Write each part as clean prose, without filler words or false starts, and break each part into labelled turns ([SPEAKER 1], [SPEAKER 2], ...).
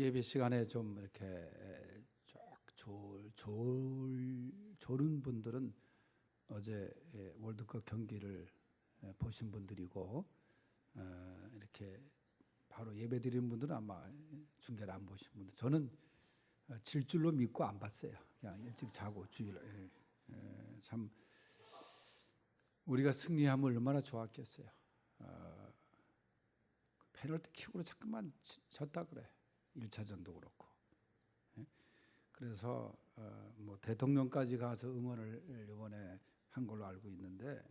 [SPEAKER 1] 예배 시간에 좀 이렇게 졸은 분들은 어제 월드컵 경기를 보신 분들이고, 이렇게 바로 예배 드리는 분들은 아마 중계를 안 보신 분들. 저는 질 줄로 믿고 안 봤어요. 그냥 일찍 자고 주일. 참 우리가 승리하면 얼마나 좋았겠어요. 페널티 킥으로 자꾸만 졌다 그래. 1차전도 그렇고. 그래서 뭐 대통령까지 가서 응원을 이번에 한 걸로 알고 있는데,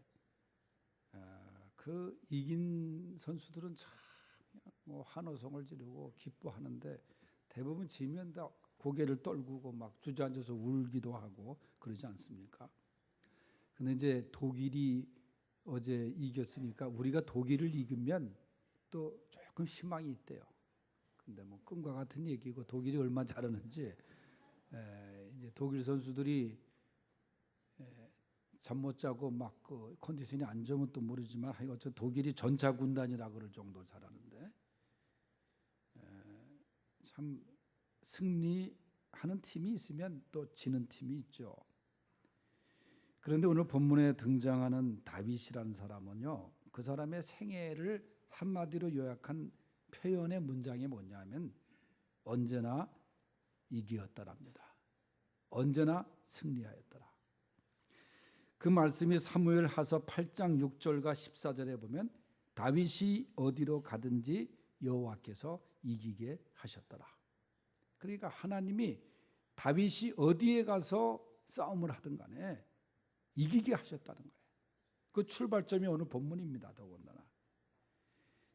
[SPEAKER 1] 그 이긴 선수들은 참 뭐 환호성을 지르고 기뻐하는데, 대부분 지면 다 고개를 떨구고 막 주저앉아서 울기도 하고 그러지 않습니까? 근데 이제 독일이 어제 이겼으니까 우리가 독일을 이기면 또 조금 희망이 있대요. 근데 뭐 꿈과 같은 얘기고, 독일이 얼마나 잘하는지 이제 독일 선수들이 잠 못 자고 막 그 컨디션이 안 좋으면 또 모르지만, 어쨌든 독일이 전차 군단이라 그럴 정도 잘하는데, 참 승리하는 팀이 있으면 또 지는 팀이 있죠. 그런데 오늘 본문에 등장하는 다윗이라는 사람은요, 그 사람의 생애를 한마디로 요약한 표현의 문장이 뭐냐면 언제나 이기었다랍니다. 언제나 승리하였더라. 그 말씀이 사무엘하서 8장 6절과 14절에 보면 다윗이 어디로 가든지 여호와께서 이기게 하셨더라. 그러니까 하나님이 다윗이 어디에 가서 싸움을 하든 간에 이기게 하셨다는 거예요. 그 출발점이 오늘 본문입니다. 더군다나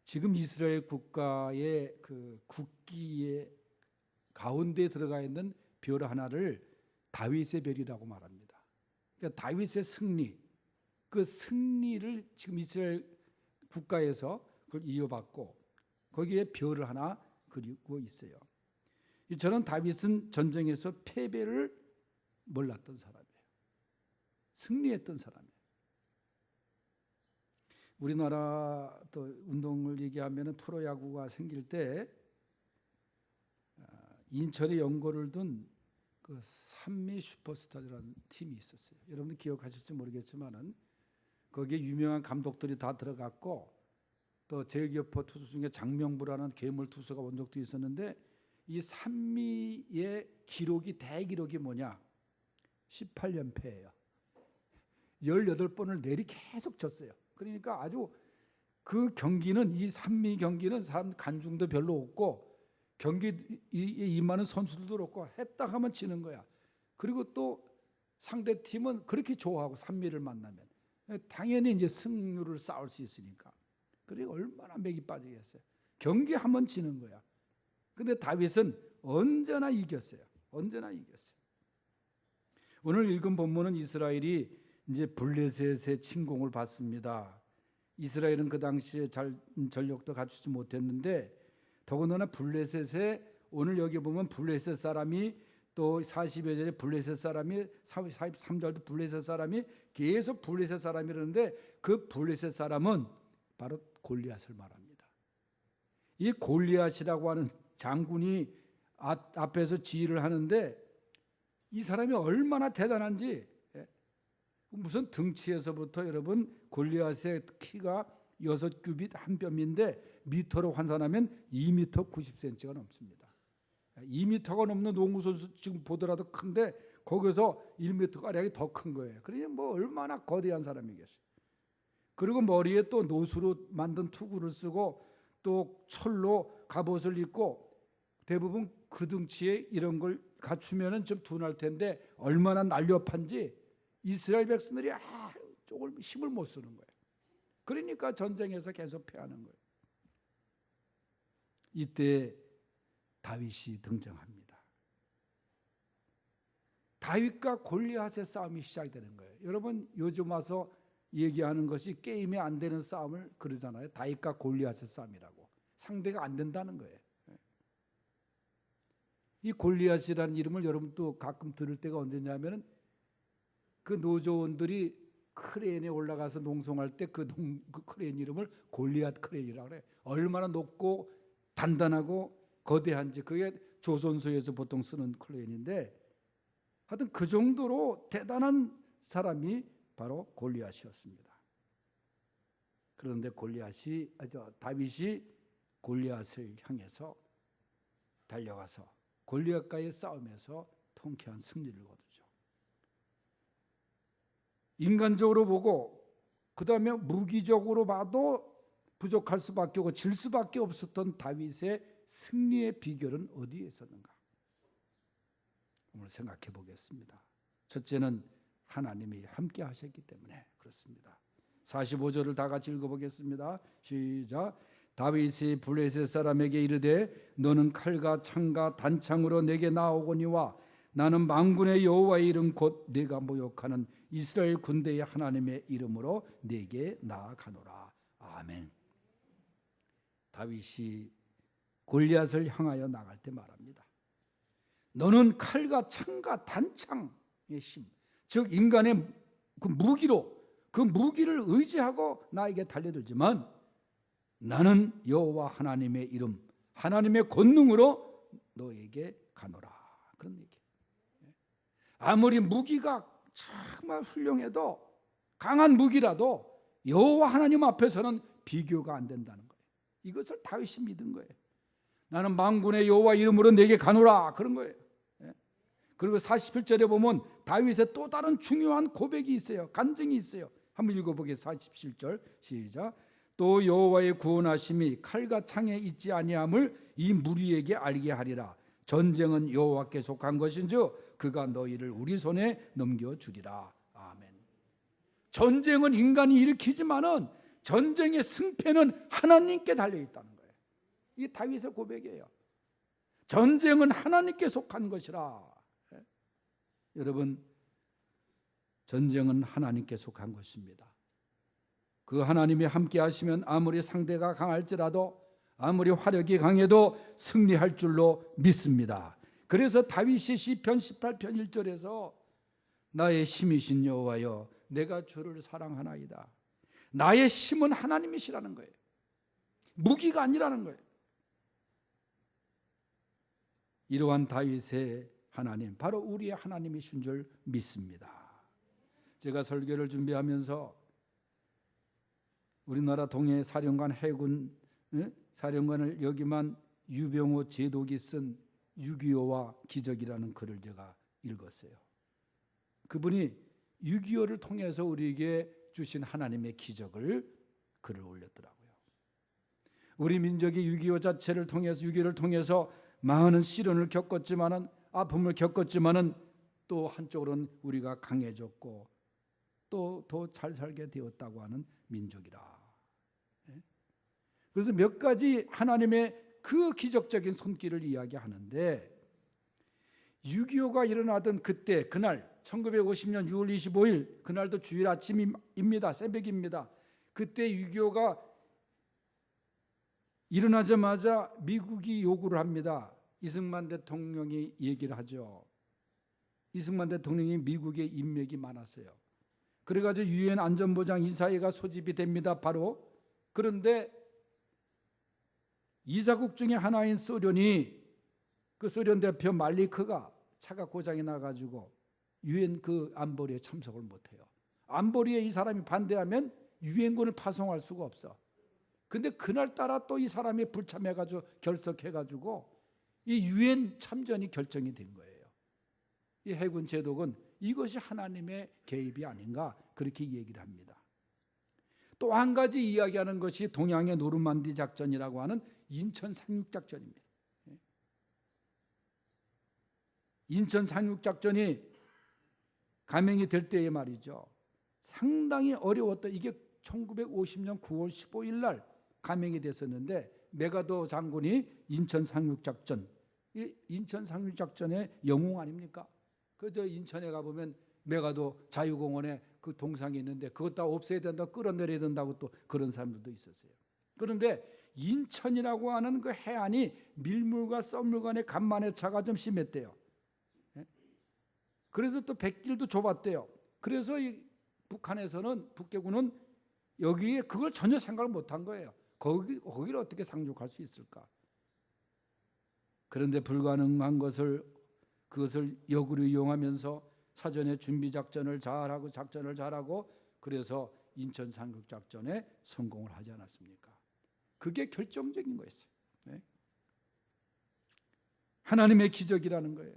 [SPEAKER 1] 지금 이스라엘 국가의 그 국기의 가운데 들어가 있는 별 하나를 다윗의 별이라고 말합니다. 그러니까 다윗의 승리, 그 승리를 지금 이스라엘 국가에서 그걸 이어받고 거기에 별을 하나 그리고 있어요. 저는 다윗은 전쟁에서 패배를 몰랐던 사람이에요. 승리했던 사람이에요. 우리나라 또 운동을 얘기하면 프로야구가 생길 때 인천에 연고를 둔 그 산미 슈퍼스타즈라는 팀이 있었어요. 여러분들 기억하실지 모르겠지만은 거기에 유명한 감독들이 다 들어갔고, 또 제일교포 투수 중에 장명부라는 괴물 투수가 온 적도 있었는데, 이 산미의 기록이 대기록이 뭐냐? 18연패예요. 18번을 내리 계속 졌어요. 그러니까 아주 그 경기는, 이 산미 경기는 사람 관중도 별로 없고 경기에 임하는 선수들도 없고 했다 하면 지는 거야. 그리고 또 상대 팀은 그렇게 좋아하고 산미를 만나면 당연히 이제 승률을 쌓을 수 있으니까. 그리고 얼마나 맥이 빠지겠어요. 경기하면 지는 거야. 근데 다윗은 언제나 이겼어요. 언제나 이겼어요. 오늘 읽은 본문은 이스라엘이 이제 블레셋의 침공을 받습니다. 이스라엘은 그 당시에 전력도 갖추지 못했는데, 더군다나 블레셋에, 오늘 여기 보면 블레셋 사람이, 또 40여 절에 블레셋 사람이, 43절도 블레셋 사람이, 계속 블레셋 사람이라는데, 그 블레셋 사람은 바로 골리앗을 말합니다. 이 골리앗이라고 하는 장군이 앞에서 지휘를 하는데, 이 사람이 얼마나 대단한지, 무슨 등치에서부터, 여러분 골리앗의 키가 6규빗 한 뼘인데 미터로 환산하면 2m 90cm가 넘습니다. 2m가 넘는 농구 선수 지금 보더라도 큰데 거기서 1m가량이 더 큰 거예요. 그러니 뭐 얼마나 거대한 사람이겠어요. 그리고 머리에 또 노수로 만든 투구를 쓰고 또 철로 갑옷을 입고, 대부분 그 등치에 이런 걸 갖추면 좀 둔할 텐데 얼마나 날렵한지 이스라엘 백성들이 조금 힘을 못 쓰는 거예요. 그러니까 전쟁에서 계속 패하는 거예요. 이때 다윗이 등장합니다. 다윗과 골리앗의 싸움이 시작되는 거예요. 여러분 요즘 와서 얘기하는 것이 게임이 안 되는 싸움을 그러잖아요. 다윗과 골리앗의 싸움이라고. 상대가 안 된다는 거예요. 이 골리앗이라는 이름을 여러분도 가끔 들을 때가 언제냐면, 그 노조원들이 크레인에 올라가서 농성할 때 그 크레인 이름을 골리앗 크레인이라고 그래요. 얼마나 높고 단단하고 거대한지, 그게 조선소에서 보통 쓰는 클레인인데, 하여튼 그 정도로 대단한 사람이 바로 골리앗이었습니다. 그런데 다윗이 골리앗을 향해서 달려가서 골리앗과의 싸움에서 통쾌한 승리를 거두죠. 인간적으로 보고 그 다음에 무기적으로 봐도 부족할 수밖에 없고 질 수밖에 없었던 다윗의 승리의 비결은 어디에 있었는가? 오늘 생각해 보겠습니다. 첫째는 하나님이 함께 하셨기 때문에 그렇습니다. 45절을 다 같이 읽어보겠습니다. 시작. 다윗이 블레셋 사람에게 이르되 너는 칼과 창과 단창으로 내게 나오거니와 나는 만군의 여호와의 이름 곧 네가 모욕하는 이스라엘 군대의 하나님의 이름으로 네게 나아가노라. 아멘. 다윗이 골리앗을 향하여 나갈 때 말합니다. 너는 칼과 창과 단창의 힘, 즉 인간의 그 무기로 그 무기를 의지하고 나에게 달려들지만 나는 여호와 하나님의 이름, 하나님의 권능으로 너에게 가노라. 그런 얘기. 아무리 무기가 정말 훌륭해도 강한 무기라도 여호와 하나님 앞에서는 비교가 안 된다는 거예요. 이것을 다윗이 믿은 거예요. 나는 만군의 여호와 이름으로 내게 가노라 그런 거예요. 그리고 47절에 보면 다윗의 또 다른 중요한 고백이 있어요. 간증이 있어요. 한번 읽어보겠습니다. 47절 시작. 또 여호와의 구원하심이 칼과 창에 있지 아니함을 이 무리에게 알게 하리라. 전쟁은 여호와께 속한 것인즉 그가 너희를 우리 손에 넘겨주리라. 아멘. 전쟁은 인간이 일으키지만은 전쟁의 승패는 하나님께 달려있다는 거예요. 이게 다윗의 고백이에요. 전쟁은 하나님께 속한 것이라. 여러분, 전쟁은 하나님께 속한 것입니다. 그 하나님이 함께 하시면 아무리 상대가 강할지라도 아무리 화력이 강해도 승리할 줄로 믿습니다. 그래서 다윗이 시편 18편 1절에서 나의 힘이신 여호와여 내가 주를 사랑하나이다. 나의 힘은 하나님이시라는 거예요. 무기가 아니라는 거예요. 이러한 다윗의 하나님, 바로 우리의 하나님이신 줄 믿습니다. 제가 설교를 준비하면서 우리나라 동해 사령관 해군 사령관을 여기만 유병호 제독이 쓴 6.25와 기적이라는 글을 제가 읽었어요. 그분이 6.25를 통해서 우리에게 주신 하나님의 기적을 글을 올렸더라고요. 우리 민족이 6.25 자체를 통해서 6.25를 통해서 많은 시련을 겪었지만은 아픔을 겪었지만은 또 한쪽으로는 우리가 강해졌고 또 더 잘 살게 되었다고 하는 민족이라. 그래서 몇 가지 하나님의 그 기적적인 손길을 이야기하는데 6.25가 일어나던 그때 그날 1950년 6월 25일 그날도 주일 아침입니다. 새벽입니다. 그때 6.25가 일어나자마자 미국이 요구를 합니다. 이승만 대통령이 얘기를 하죠. 이승만 대통령이 미국에 인맥이 많았어요. 그래가지고 유엔 안전보장 이사회가 소집이 됩니다. 바로 그런데 이사국 중에 하나인 소련이 그 소련 대표 말리크가 차가 고장이 나가지고 유엔 그 안보리에 참석을 못해요. 안보리에 이 사람이 반대하면 유엔군을 파송할 수가 없어. 근데 그날따라 또 이 사람이 불참해가지고 결석해가지고 이 유엔 참전이 결정이 된 거예요. 이 해군 제독은 이것이 하나님의 개입이 아닌가 그렇게 얘기를 합니다. 또 한 가지 이야기하는 것이 동양의 노르만디 작전이라고 하는 인천 상륙작전입니다. 인천 상륙작전이 감행이 될 때에 말이죠. 상당히 어려웠던 이게 1950년 9월 15일 날 감행이 됐었는데 메가더 장군이 인천 상륙작전, 인천 상륙작전의 영웅 아닙니까? 그저 인천에 가보면 메가더 자유공원에 그 동상이 있는데 그것 다 없애야 된다, 끌어내려야 된다고 또 그런 사람들도 있었어요. 그런데 인천이라고 하는 그 해안이 밀물과 썰물간의 간만의 차가 좀 심했대요. 그래서 또 백길도 좁았대요. 그래서 이 북한에서는 북계군은 여기에 그걸 전혀 생각을 못한 거예요. 거기를 어떻게 상륙할 수 있을까? 그런데 불가능한 그것을 역으로 이용하면서 사전에 준비 작전을 잘하고 그래서 인천 상륙 작전에 성공을 하지 않았습니까? 그게 결정적인 거였어요. 네? 하나님의 기적이라는 거예요.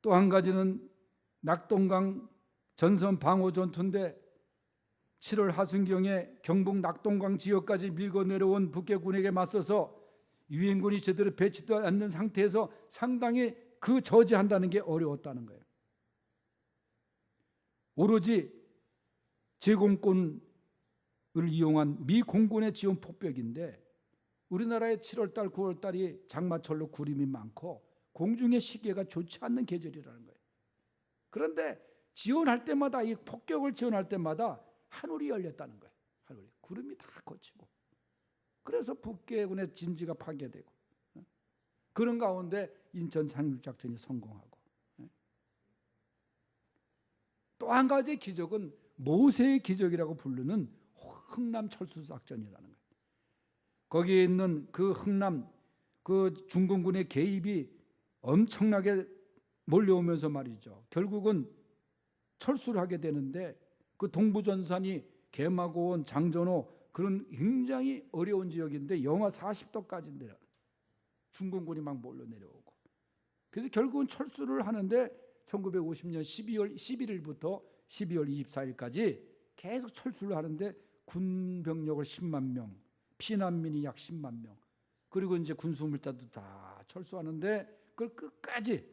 [SPEAKER 1] 또 한 가지는 낙동강 전선 방어 전투인데 7월 하순경에 경북 낙동강 지역까지 밀고 내려온 북해군에게 맞서서 유엔군이 제대로 배치되지 않는 상태에서 상당히 그 저지한다는 게 어려웠다는 거예요. 오로지 제공권을 이용한 미 공군의 지원 폭격인데 우리나라의 7월달, 9월달이 장마철로 구름이 많고 공중의 시계가 좋지 않는 계절이라는 거예요. 그런데 지원할 때마다 이 폭격을 지원할 때마다 하늘이 열렸다는 거예요. 하늘이 구름이 다 걷히고 그래서 북해군의 진지가 파괴되고 그런 가운데 인천 상륙작전이 성공하고 또 한 가지 기적은 모세의 기적이라고 부르는 흥남 철수 작전이라는 거예요. 거기에 있는 그 흥남 그 중공군의 개입이 엄청나게 몰려오면서 말이죠. 결국은 철수를 하게 되는데 그 동부전선이 개마고원, 장전호 그런 굉장히 어려운 지역인데 영하 40도까지 내려 중공군이 막 몰려 내려오고 그래서 결국은 철수를 하는데 1950년 12월 11일부터 12월 24일까지 계속 철수를 하는데 군 병력을 10만 명, 피난민이 약 10만 명, 그리고 이제 군수물자도 다 철수하는데 그걸 끝까지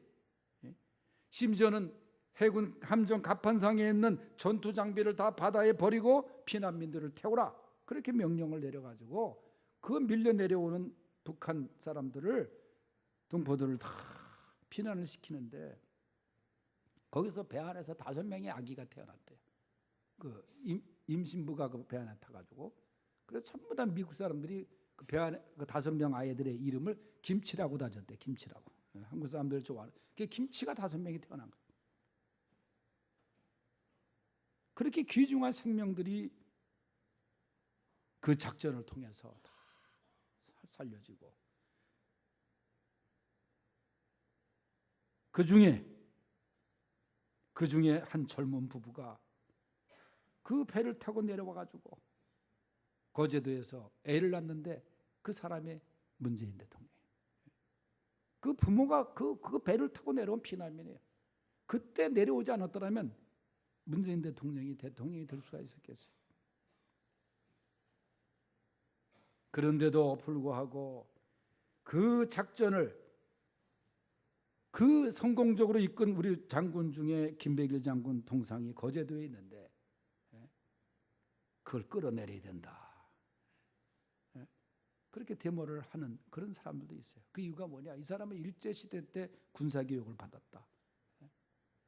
[SPEAKER 1] 심지어는 해군 함정 갑판상에 있는 전투 장비를 다 바다에 버리고 피난민들을 태우라 그렇게 명령을 내려가지고 그 밀려 내려오는 북한 사람들을 동포들을 다 피난을 시키는데 거기서 배 안에서 5명의 아기가 태어났대요. 그 임신부가 그 배 안에 타가지고 그래서 전부 다 미국 사람들이 그 배 안에 그 5명 아이들의 이름을 김치라고 다졌대. 김치라고. 한국 사람들 좋아하는. 그 김치가 5명이 태어난 거예요. 그렇게 귀중한 생명들이 그 작전을 통해서 다 살려지고 그 중에 한 젊은 부부가 그 배를 타고 내려와 가지고 거제도에서 애를 낳는데 그 사람의 문재인 대통령. 그 부모가 그 배를 타고 내려온 피난민이에요. 그때 내려오지 않았더라면 문재인 대통령이 될 수가 있었겠어요. 그런데도 불구하고 그 작전을 그 성공적으로 이끈 우리 장군 중에 김백일 장군 동상이 거제도에 있는데 그걸 끌어내려야 된다. 그렇게 데모를 하는 그런 사람들도 있어요. 그 이유가 뭐냐? 이 사람은 일제시대 때 군사교육을 받았다.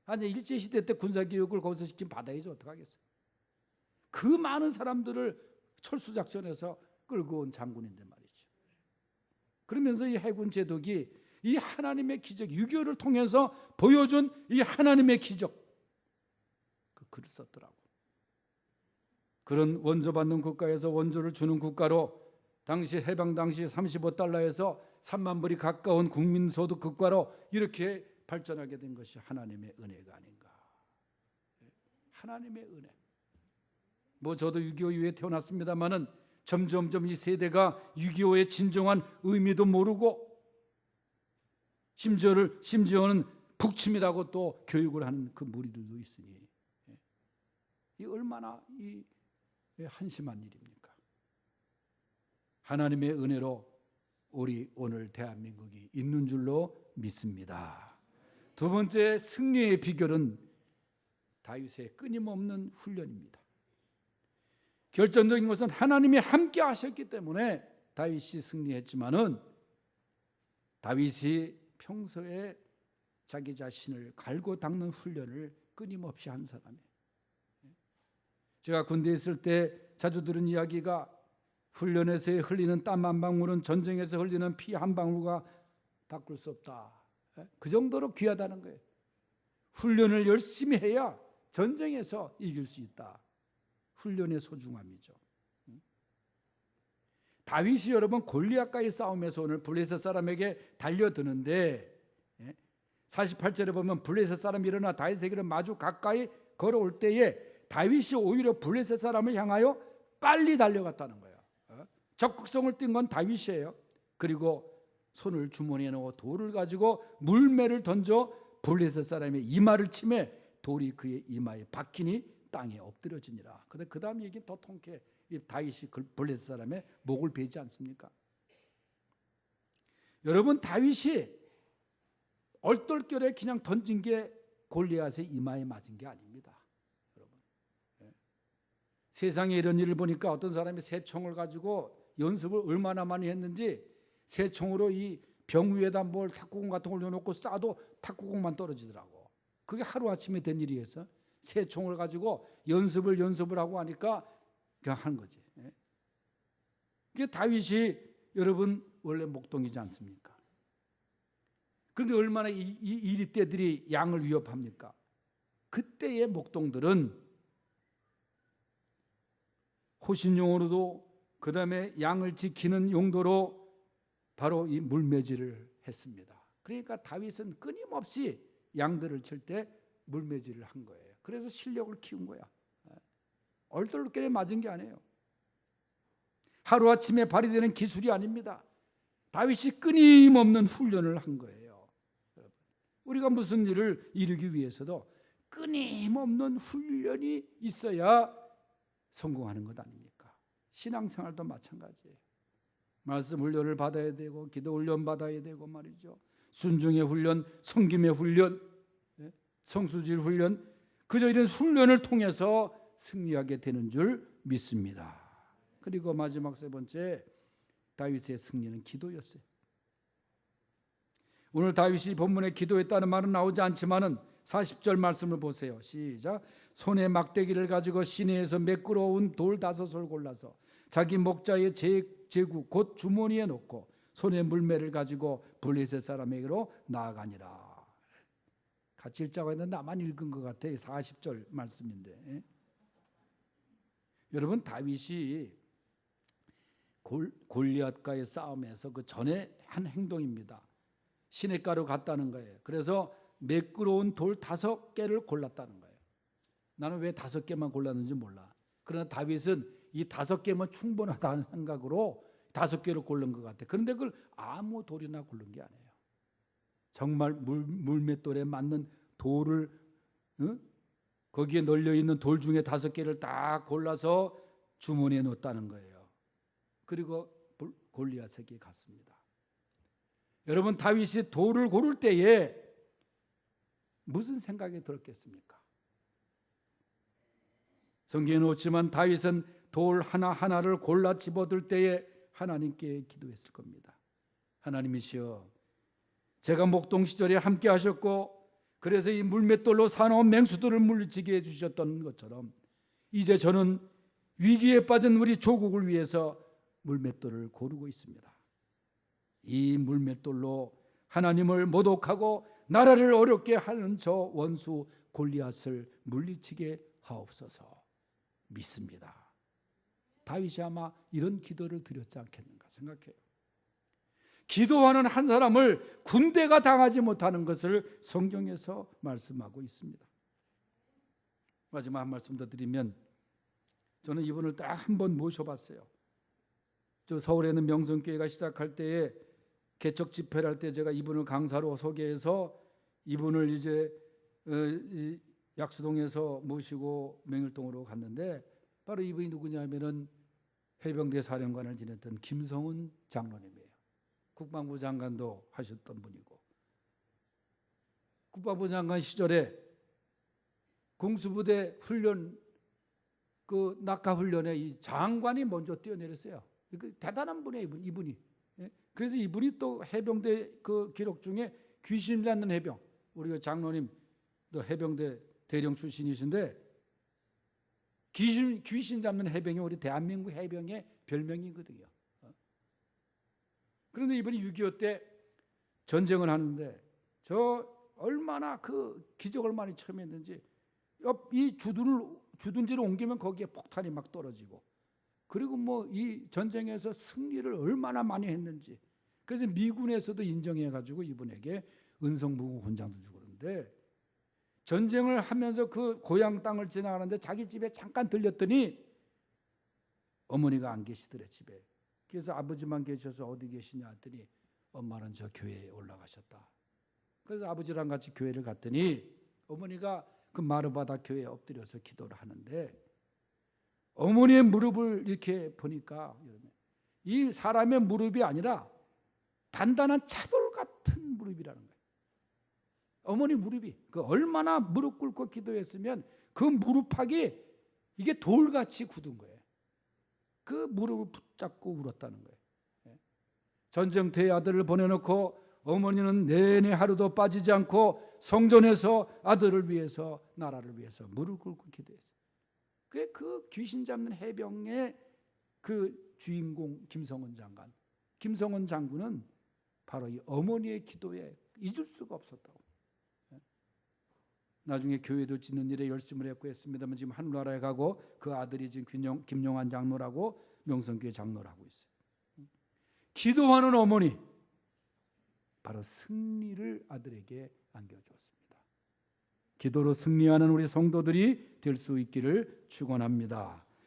[SPEAKER 1] 아니 일제시대 때 군사교육을 거기서 시키면 받아야지 어떡하겠어요. 그 많은 사람들을 철수작전에서 끌고 온 장군인데 말이죠. 그러면서 이 해군 제독이 이 하나님의 기적 6.25를 통해서 보여준 이 하나님의 기적 그 글을 썼더라고. 그런 원조받는 국가에서 원조를 주는 국가로 당시 해방 당시 35달러에서 3만 불이 가까운 국민소득 국가로 이렇게 발전하게 된 것이 하나님의 은혜가 아닌가. 하나님의 은혜. 뭐 저도 6.25 이후에 태어났습니다마는 점점점 이 세대가 6.25의 진정한 의미도 모르고 심지어는 북침이라고 또 교육을 하는 그 무리들도 있으니 이 얼마나 이 한심한 일입니까? 하나님의 은혜로 우리 오늘 대한민국이 있는 줄로 믿습니다. 두 번째 승리의 비결은 다윗의 끊임없는 훈련입니다. 결정적인 것은 하나님이 함께 하셨기 때문에 다윗이 승리했지만은 다윗이 평소에 자기 자신을 갈고 닦는 훈련을 끊임없이 한 사람이에요. 제가 군대에 있을 때 자주 들은 이야기가 훈련에서 흘리는 땀 한 방울은 전쟁에서 흘리는 피 한 방울과 바꿀 수 없다. 그 정도로 귀하다는 거예요. 훈련을 열심히 해야 전쟁에서 이길 수 있다. 훈련의 소중함이죠. 다윗이 여러분 골리앗과의 싸움에서 오늘 블레셋 사람에게 달려드는데 48절에 보면 블레셋 사람이 일어나 다윗에게로 마주 가까이 걸어올 때에 다윗이 오히려 블레셋 사람을 향하여 빨리 달려갔다는 거예요. 적극성을 띈 건 다윗이에요. 그리고 손을 주머니에 넣어 돌을 가지고 물매를 던져 블레셋 사람의 이마를 치매 돌이 그의 이마에 박히니 땅에 엎드려지니라. 근데 그 다음 얘기는 더 통쾌해. 다윗이 블레셋 사람의 목을 베지 않습니까? 여러분 다윗이 얼떨결에 그냥 던진 게 골리앗의 이마에 맞은 게 아닙니다. 여러분. 세상에 이런 일을 보니까 어떤 사람이 새 총을 가지고 연습을 얼마나 많이 했는지 새 총으로 이 병 위에다 뭘 탁구공 같은 걸 올려놓고 쏴도 탁구공만 떨어지더라고. 그게 하루아침에 된 일이어서 새 총을 가지고 연습을 하고 하니까 그냥 하는 거지. 그게 다윗이 여러분 원래 목동이지 않습니까? 그런데 얼마나 이 이리떼들이 양을 위협합니까? 그때의 목동들은 호신용으로도 그 다음에 양을 지키는 용도로 바로 이 물매질을 했습니다. 그러니까 다윗은 끊임없이 양들을 칠 때 물매질을 한 거예요. 그래서 실력을 키운 거야. 얼떨결에 맞은 게 아니에요. 하루아침에 발휘되는 기술이 아닙니다. 다윗이 끊임없는 훈련을 한 거예요. 우리가 무슨 일을 이루기 위해서도 끊임없는 훈련이 있어야 성공하는 것 아닙니까? 신앙생활도 마찬가지예요. 말씀 훈련을 받아야 되고 기도 훈련 받아야 되고 말이죠. 순종의 훈련, 섬김의 훈련, 성수질 훈련, 그저 이런 훈련을 통해서 승리하게 되는 줄 믿습니다. 그리고 마지막 세 번째, 다윗의 승리는 기도였어요. 오늘 다윗이 본문에 기도했다는 말은 나오지 않지만은 40절 말씀을 보세요. 시작. 손에 막대기를 가지고 시내에서 매끄러운 돌 5을 골라서 자기 목자의 제구 곧 주머니에 넣고 손에 물매를 가지고 블레셋 사람에게로 나아가니라. 같이 읽자고 했는데 나만 읽은 것 같아. 40절 말씀인데. 여러분 다윗이 골리앗과의 싸움에서 그 전에 한 행동입니다. 시냇가로 갔다는 거예요. 그래서 매끄러운 돌 5개를 골랐다는 거예요. 나는 왜 5개만 골랐는지 몰라. 그러나 다윗은 이 5개면 충분하다는 생각으로 5개를 고른 것 같아. 그런데 그걸 아무 돌이나 고른 게 아니에요. 정말 물맷돌에 맞는 돌을 거기에 널려있는 돌 중에 5개를 딱 골라서 주머니에 넣었다는 거예요. 그리고 골리앗에게 갔습니다. 여러분 다윗이 돌을 고를 때에 무슨 생각이 들었겠습니까? 성경에 놓지만 다윗은 돌 하나하나를 골라 집어들 때에 하나님께 기도했을 겁니다. 하나님이시여, 제가 목동 시절에 함께 하셨고 그래서 이 물맷돌로 사나운 맹수들을 물리치게 해주셨던 것처럼 이제 저는 위기에 빠진 우리 조국을 위해서 물맷돌을 고르고 있습니다. 이 물맷돌로 하나님을 모독하고 나라를 어렵게 하는 저 원수 골리앗을 물리치게 하옵소서. 믿습니다. 다윗이 아마 이런 기도를 드렸지 않겠는가 생각해요. 기도하는 한 사람을 군대가 당하지 못하는 것을 성경에서 말씀하고 있습니다. 마지막 한 말씀 더 드리면 저는 이분을 딱 한 번 모셔봤어요. 저 서울에 있는 명성교회가 시작할 때에 개척 집회를 할 때 제가 이분을 강사로 소개해서 이분을 이제 약수동에서 모시고 맹일동으로 갔는데 바로 이분이 누구냐면은 해병대 사령관을 지냈던 김성훈 장로님이에요. 국방부 장관도 하셨던 분이고 국방부 장관 시절에 공수부대 훈련 그 낙하 훈련에 이 장관이 먼저 뛰어내렸어요. 대단한 분이에요, 이분이. 그래서 이분이 또 해병대 그 기록 중에 귀신 잡는 해병, 우리가 장로님도 해병대 대령 출신이신데 귀신 잡는 해병이 우리 대한민국 해병의 별명이거든요. 그런데 이분이 6.25 때 전쟁을 하는데 저 얼마나 그 기적을 많이 체험했는지 이 주둔지를 옮기면 거기에 폭탄이 막 떨어지고 그리고 뭐 이 전쟁에서 승리를 얼마나 많이 했는지. 그래서 미군에서도 인정해가지고 이분에게 은성무궁 훈장도 주고 그러는데, 전쟁을 하면서 그 고향 땅을 지나가는데 자기 집에 잠깐 들렸더니 어머니가 안 계시더래, 집에. 그래서 아버지만 계셔서 어디 계시냐 했더니 엄마는 저 교회에 올라가셨다. 그래서 아버지랑 같이 교회를 갔더니 어머니가 그 마르바다 교회에 엎드려서 기도를 하는데, 어머니의 무릎을 이렇게 보니까 이 사람의 무릎이 아니라 단단한 차돌 같은 무릎이라는 거예요. 어머니 무릎이 그 얼마나 무릎 꿇고 기도했으면 그 무릎팍이 이게 돌같이 굳은 거예요. 그 무릎을 붙잡고 울었다는 거예요. 전쟁터에 아들을 보내놓고 어머니는 내내 하루도 빠지지 않고 성전에서 아들을 위해서, 나라를 위해서 무릎 꿇고 기도했어요. 그게 그 귀신 잡는 해병의 그 주인공 김성원 장관. 김성원 장군은 바로 이 어머니의 기도에 잊을 수가 없었다고. 나중에 교회도 짓는 일에 열심을 했고 했습니다만 지금 하늘나라에 가고 그 아들이 지금 김용환 장로라고 명성교회 장로라고 있어요. 기도하는 어머니, 바로 승리를 아들에게 안겨주었습니다. 기도로 승리하는 우리 성도들이 될 수 있기를 축원합니다.